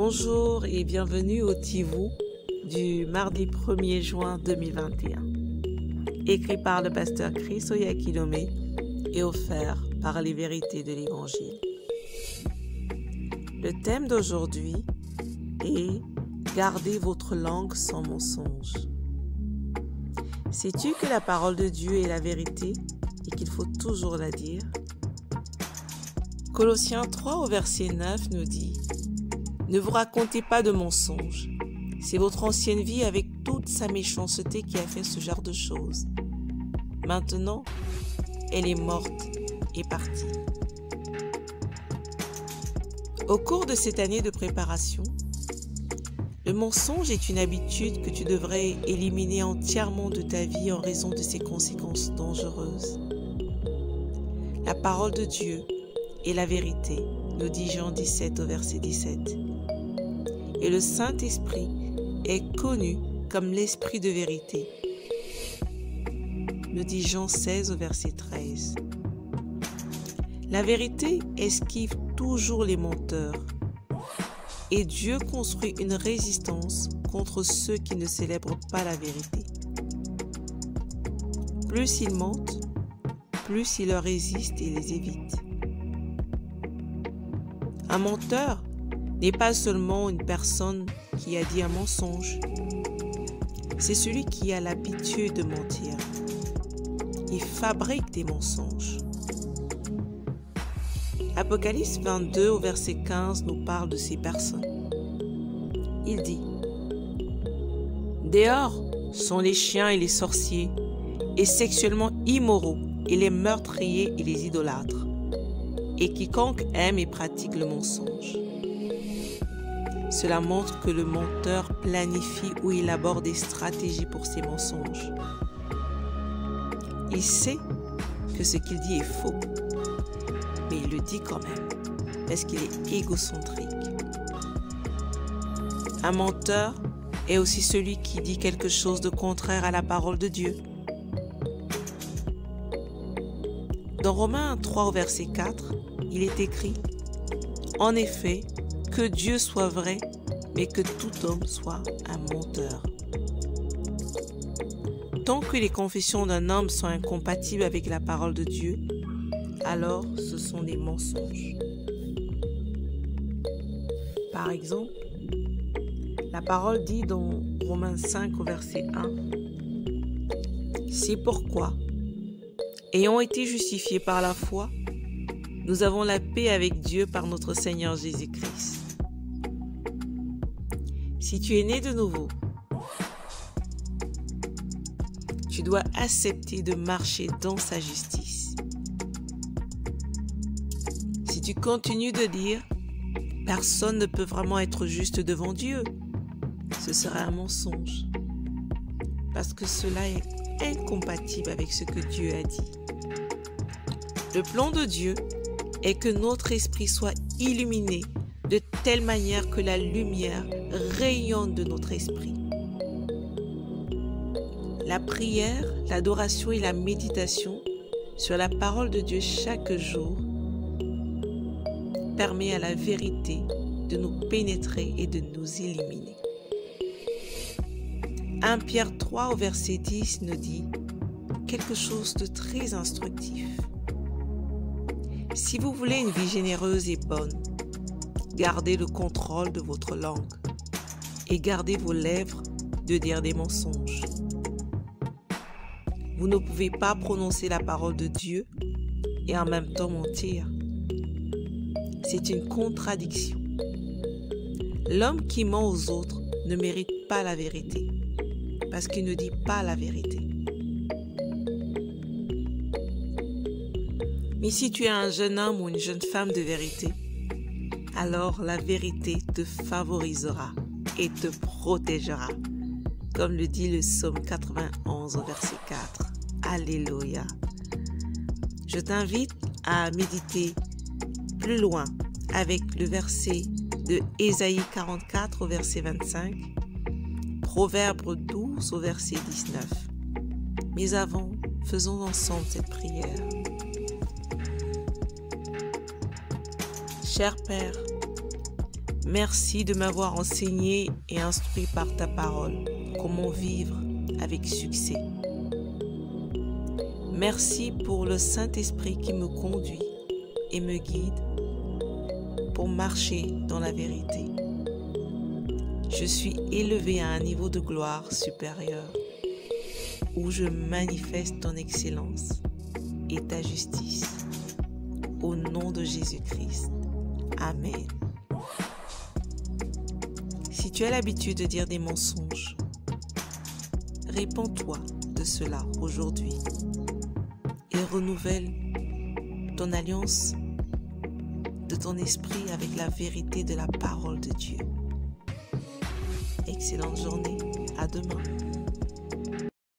Bonjour et bienvenue au Tivou du mardi 1er juin 2021. Écrit par le pasteur Chris Oyakilome et offert par les vérités de l'Évangile. Le thème d'aujourd'hui est « Gardez votre langue sans mensonge ». Sais-tu que la parole de Dieu est la vérité et qu'il faut toujours la dire? Colossiens 3 au verset 9 nous dit « Ne vous racontez pas de mensonges, c'est votre ancienne vie avec toute sa méchanceté qui a fait ce genre de choses. Maintenant, elle est morte et partie. » Au cours de cette année de préparation, le mensonge est une habitude que tu devrais éliminer entièrement de ta vie en raison de ses conséquences dangereuses. La parole de Dieu est la vérité, nous dit Jean 17 au verset 17. Et le Saint-Esprit est connu comme l'Esprit de vérité, nous dit Jean 16 au verset 13. La vérité esquive toujours les menteurs. Et Dieu construit une résistance contre ceux qui ne célèbrent pas la vérité. Plus ils mentent, plus il leur résiste et les évite. Un menteur n'est pas seulement une personne qui a dit un mensonge. C'est celui qui a l'habitude de mentir. Il fabrique des mensonges. Apocalypse 22 au verset 15 nous parle de ces personnes. Il dit « Dehors sont les chiens et les sorciers, et sexuellement immoraux, et les meurtriers et les idolâtres, et quiconque aime et pratique le mensonge. » Cela montre que le menteur planifie ou élabore des stratégies pour ses mensonges. Il sait que ce qu'il dit est faux, mais il le dit quand même, parce qu'il est égocentrique. Un menteur est aussi celui qui dit quelque chose de contraire à la parole de Dieu. Dans Romains 3 au verset 4, il est écrit « En effet, que Dieu soit vrai, mais que tout homme soit un menteur. » Tant que les confessions d'un homme sont incompatibles avec la parole de Dieu, alors ce sont des mensonges. Par exemple, la parole dit dans Romains 5 au verset 1 « C'est pourquoi, ayant été justifiés par la foi, nous avons la paix avec Dieu par notre Seigneur Jésus-Christ. » Si tu es né de nouveau, tu dois accepter de marcher dans sa justice. Si tu continues de dire « Personne ne peut vraiment être juste devant Dieu », ce sera un mensonge, parce que cela est incompatible avec ce que Dieu a dit. Le plan de Dieu est que notre esprit soit illuminé de telle manière que la lumière rayonne de notre esprit. La prière, l'adoration et la méditation sur la parole de Dieu chaque jour permet à la vérité de nous pénétrer et de nous éliminer. 1 Pierre 3 au verset 10 nous dit quelque chose de très instructif. Si vous voulez une vie généreuse et bonne, gardez le contrôle de votre langue et gardez vos lèvres de dire des mensonges. Vous ne pouvez pas prononcer la parole de Dieu et en même temps mentir. C'est une contradiction. L'homme qui ment aux autres ne mérite pas la vérité, parce qu'il ne dit pas la vérité. Mais si tu es un jeune homme ou une jeune femme de vérité, alors la vérité te favorisera et te protégera, comme le dit le psaume 91 au verset 4. Alléluia. Je t'invite à méditer plus loin avec le verset de Ésaïe 44 au verset 25, Proverbe 12 au verset 19. Mais avant, faisons ensemble cette prière. Cher Père, Merci de m'avoir enseigné et instruit par ta parole comment vivre avec succès. Merci pour le Saint-Esprit qui me conduit et me guide pour marcher dans la vérité. Je suis élevé à un niveau de gloire supérieur où je manifeste ton excellence et ta justice. Au nom de Jésus-Christ. Amen. Si tu as l'habitude de dire des mensonges, répands-toi de cela aujourd'hui et renouvelle ton alliance de ton esprit avec la vérité de la parole de Dieu. Excellente journée, à demain.